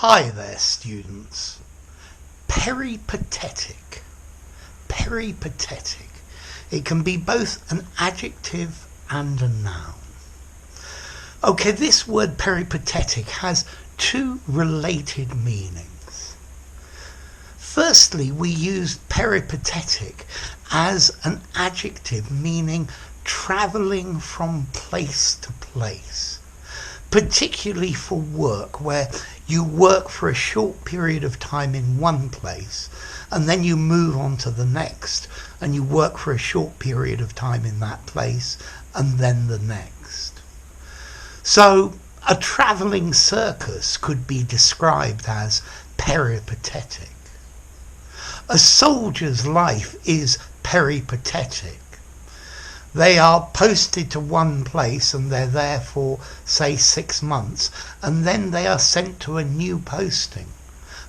Hi there, students. Peripatetic. Peripatetic. It can be both an adjective and a noun. Okay, this word peripatetic has two related meanings. Firstly, we use peripatetic as an adjective meaning travelling from place to place, particularly for work, where you work for a short period of time in one place and then you move on to the next and you work for a short period of time in that place and then the next. So a travelling circus could be described as peripatetic. A soldier's life is peripatetic. They are posted to one place and they're there for, say, 6 months, and then they are sent to a new posting,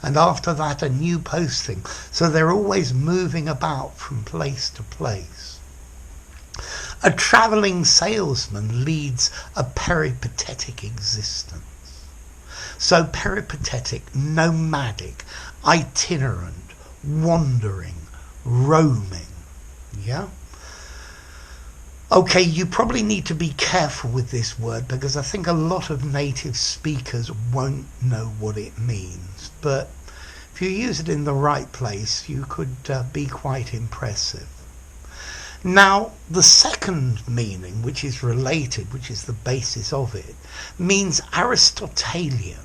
and after that a new posting. So they're always moving about from place to place. A travelling salesman leads a peripatetic existence. So peripatetic, nomadic, itinerant, wandering, roaming. Yeah? Okay, you probably need to be careful with this word because I think a lot of native speakers won't know what it means. But if you use it in the right place, you could be quite impressive. Now, the second meaning, which is related, which is the basis of it, means Aristotelian.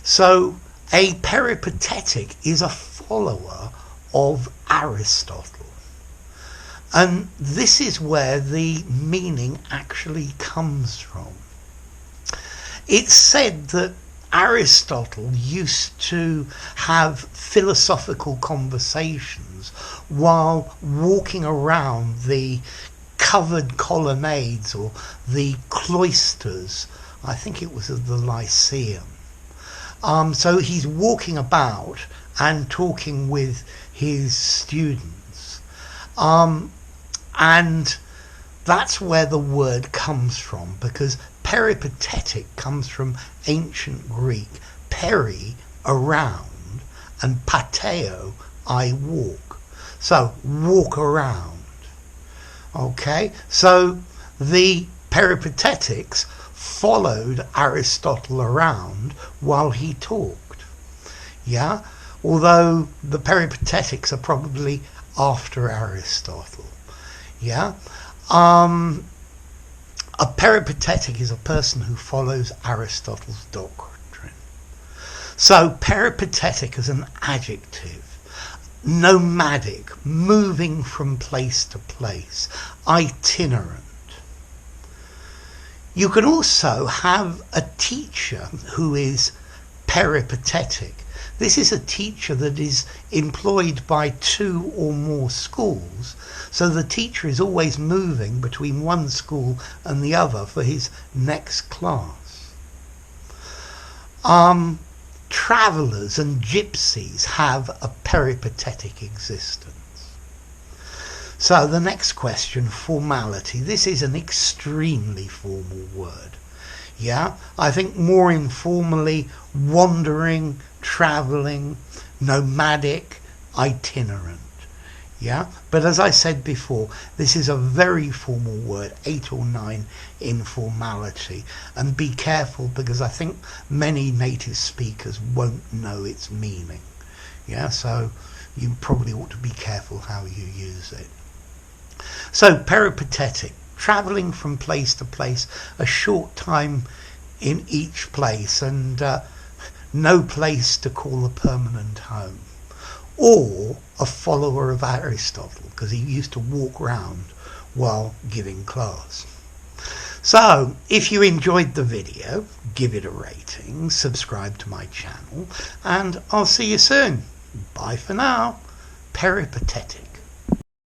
So, a peripatetic is a follower of Aristotle. And this is where the meaning actually comes from. It's said that Aristotle used to have philosophical conversations while walking around the covered colonnades or the cloisters. I think it was of the Lyceum. So he's walking about and talking with his students. And that's where the word comes from, because peripatetic comes from ancient Greek. Peri, around, and pateo, I walk. So walk around. Okay, so the peripatetics followed Aristotle around while he talked. Yeah, although the peripatetics are probably after Aristotle. Yeah, a peripatetic is a person who follows Aristotle's doctrine. So peripatetic is an adjective, nomadic, moving from place to place, itinerant. You can also have a teacher who is peripatetic. This is a teacher that is employed by 2 or more schools, so the teacher is always moving between one school and the other for his next class. Travellers and gypsies have a peripatetic existence. So the next question, formality. This is an extremely formal word. Yeah, I think more informally, wandering, travelling, nomadic, itinerant. Yeah, but as I said before, this is a very formal word, 8 or 9 in formality. And be careful, because I think many native speakers won't know its meaning. Yeah, so you probably ought to be careful how you use it. So peripatetic, travelling from place to place, a short time in each place, and no place to call a permanent home. Or a follower of Aristotle, because he used to walk round while giving class. So, if you enjoyed the video, give it a rating, subscribe to my channel, and I'll see you soon. Bye for now. Peripatetic.